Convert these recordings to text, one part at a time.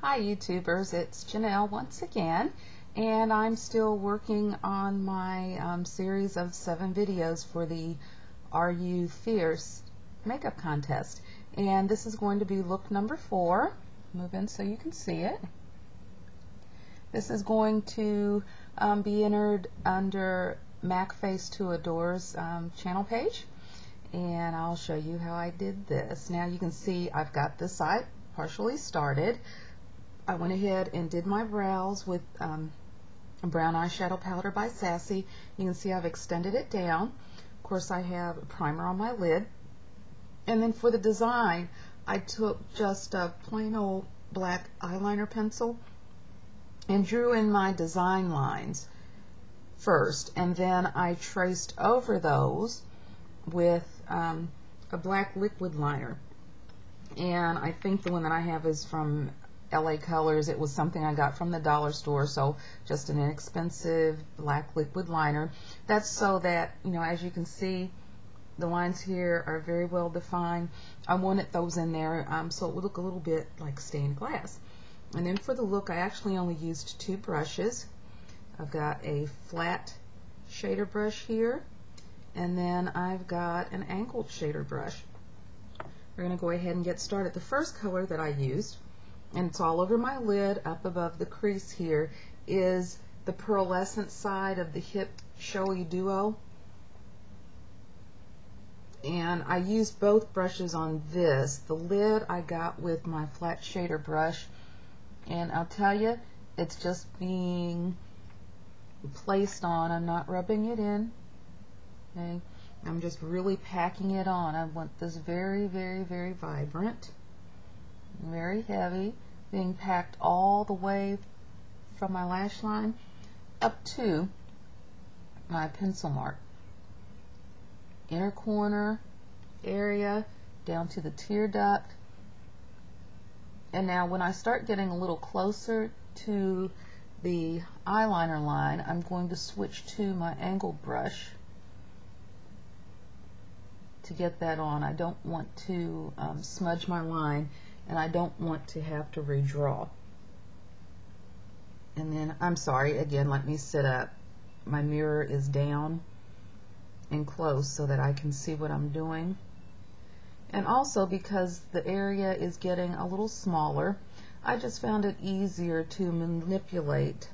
Hi YouTubers, it's Janelle once again, and I'm still working on my series of 7 videos for the Are You Fierce makeup contest, and this is going to be look number 4. Move in so you can see it. This is going to be entered under MacFace2Adore's channel page, and I'll show you how I did this. Now you can see I've got this side partially started. I went ahead and did my brows with a brown eyeshadow powder by Sassy. You can see I've extended it down. Of course, I have a primer on my lid. And then for the design, I took just a plain old black eyeliner pencil and drew in my design lines first. And then I traced over those with a black liquid liner. And I think the one that I have is from LA Colors. It was something I got from the dollar store, so just an inexpensive black liquid liner. That's so that, you know, as you can see, the lines here are very well defined. I wanted those in there so it would look a little bit like stained glass. And then for the look, I actually only used 2 brushes. I've got a flat shader brush here, and then I've got an angled shader brush. We're going to go ahead and get started. The first color that I used, and it's all over my lid up above the crease here, is the pearlescent side of the Hip Showy Duo. And I used both brushes on this. The lid I got with my flat shader brush, and I'll tell you, it's just being placed on. I'm not rubbing it in. Okay, I'm just really packing it on. I want this very, very, very vibrant, very heavy, being packed all the way from my lash line up to my pencil mark. Inner corner area down to the tear duct. And now when I start getting a little closer to the eyeliner line, I'm going to switch to my angled brush to get that on. I don't want to smudge my line, and I don't want to have to redraw. And then, I'm sorry, again, let me sit up. My mirror is down and close so that I can see what I'm doing. And also, because the area is getting a little smaller, I just found it easier to manipulate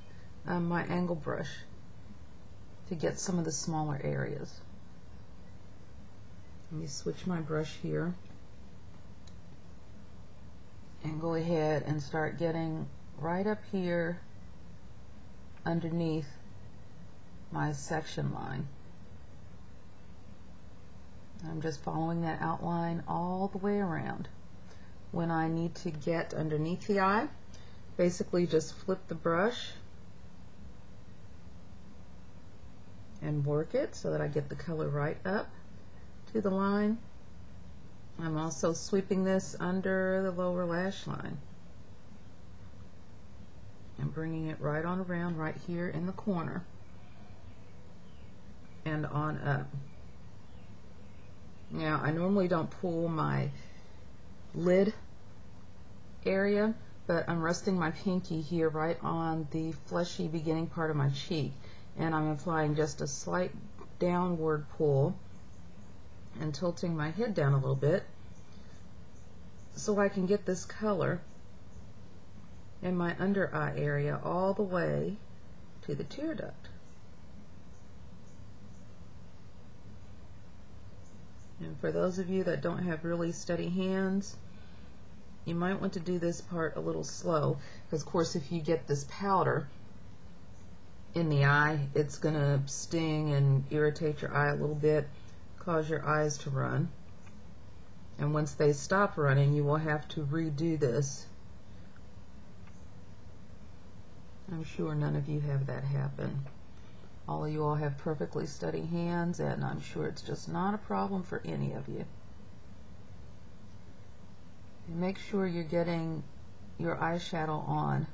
my angle brush to get some of the smaller areas. Let me switch my brush here and go ahead and start getting right up here underneath my section line. I'm just following that outline all the way around. When I need to get underneath the eye, basically just flip the brush and work it so that I get the color right up to the line. I'm also sweeping this under the lower lash line and bringing it right on around right here in the corner and on up. Now, I normally don't pull my lid area, but I'm resting my pinky here right on the fleshy beginning part of my cheek, and I'm applying just a slight downward pull and tilting my head down a little bit so I can get this color in my under eye area all the way to the tear duct. And for those of you that don't have really steady hands, you might want to do this part a little slow, because of course if you get this powder in the eye, it's going to sting and irritate your eye a little bit, cause your eyes to run. And once they stop running, you will have to redo this. I'm sure none of you have that happen. All of you all have perfectly steady hands, and I'm sure it's just not a problem for any of you. And make sure you're getting your eyeshadow on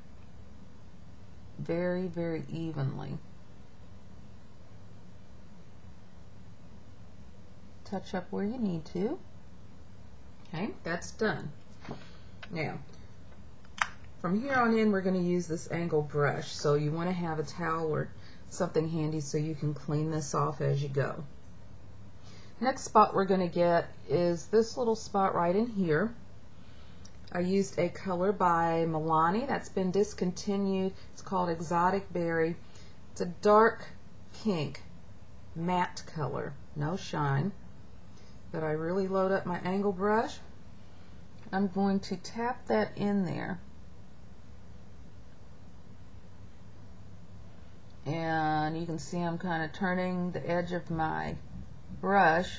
very, very evenly. Touch up where you need to. Okay, that's done. Now, From here on in, we're going to use this angle brush, so you want to have a towel or something handy so you can clean this off as you go. Next spot we're going to get is this little spot right in here. I used a color by Milani that's been discontinued. It's called Exotic Berry. It's a dark pink matte color, no shine. But I really load up my angle brush. I'm going to tap that in there. And you can see I'm kind of turning the edge of my brush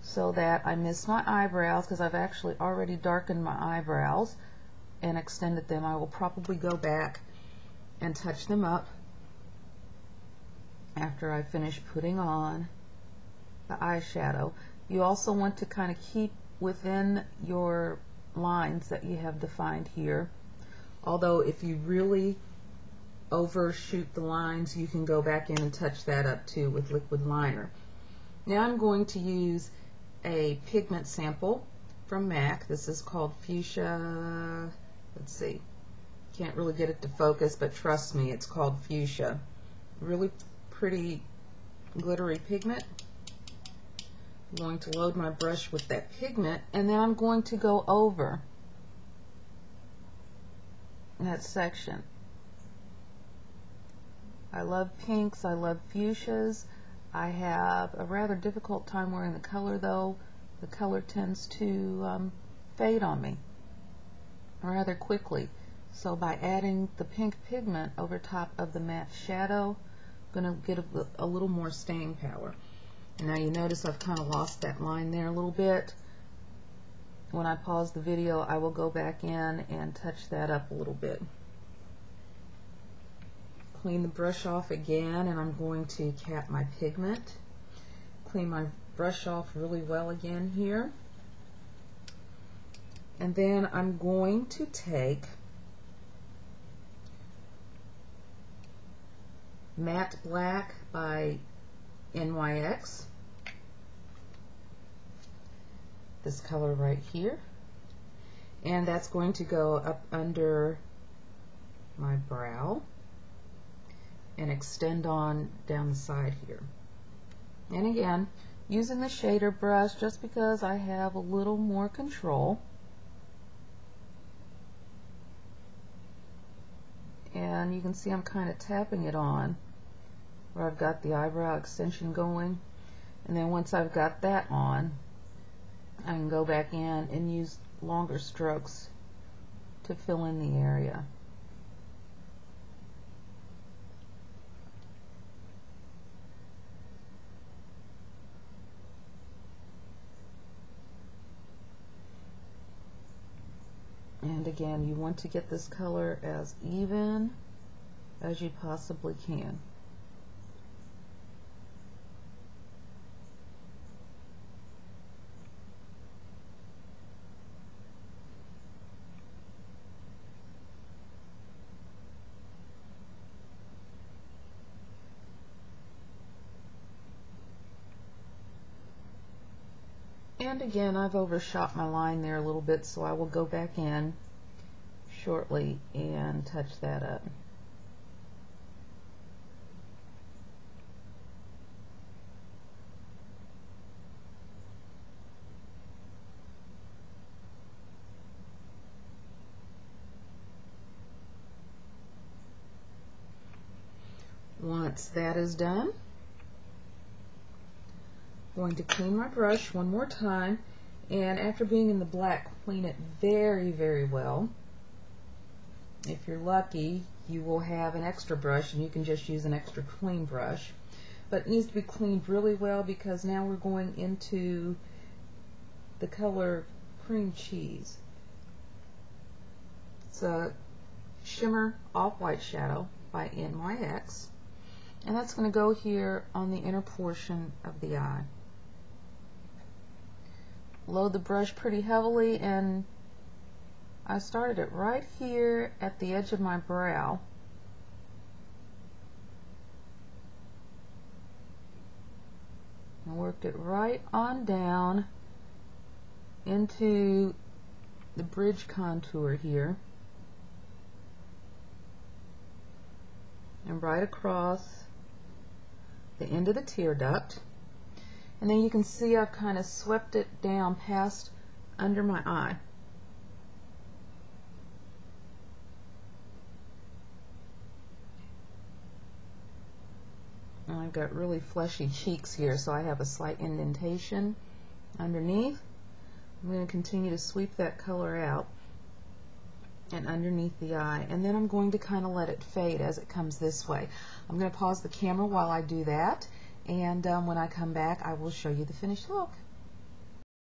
so that I miss my eyebrows, because I've actually already darkened my eyebrows and extended them. I will probably go back and touch them up after I finish putting on the eyeshadow. You also want to kind of keep within your lines that you have defined here, although if you really overshoot the lines, you can go back in and touch that up too with liquid liner. Now I'm going to use a pigment sample from MAC. This is called Fuchsia. Let's see, can't really get it to focus, but trust me, it's called Fuchsia. Really pretty glittery pigment. I'm going to load my brush with that pigment, and then I'm going to go over that section. I love pinks, I love fuchsias. I have a rather difficult time wearing the color though. The color tends to fade on me rather quickly. So by adding the pink pigment over top of the matte shadow, I'm going to get a little more staying power. And now you notice I've kind of lost that line there a little bit. When I pause the video, I will go back in and touch that up a little bit. Clean the brush off again, and I'm going to cap my pigment. Clean my brush off really well again here. And then I'm going to take Matte Black by NYX, this color right here, and that's going to go up under my brow and extend on down the side here. And again, using the shader brush just because I have a little more control. And you can see I'm kind of tapping it on where I've got the eyebrow extension going. And then once I've got that on, I can go back in and use longer strokes to fill in the area. And again, you want to get this color as even as you possibly can. And again, I've overshot my line there a little bit, so I will go back in shortly and touch that up. Once that is done, I'm going to clean my brush one more time, and after being in the black, clean it very, very well. If you're lucky, you will have an extra brush and you can just use an extra clean brush. But it needs to be cleaned really well because now we're going into the color Cream Cheese. It's a shimmer off-white shadow by NYX, and that's going to go here on the inner portion of the eye. Load the brush pretty heavily, and I started it right here at the edge of my brow. And worked it right on down into the bridge contour here. and right across the end of the tear duct. And then you can see I've kind of swept it down past under my eye. And I've got really fleshy cheeks here, so I have a slight indentation underneath. I'm going to continue to sweep that color out and underneath the eye, and then I'm going to kind of let it fade as it comes this way. I'm going to pause the camera while I do that, and when I come back I will show you the finished look.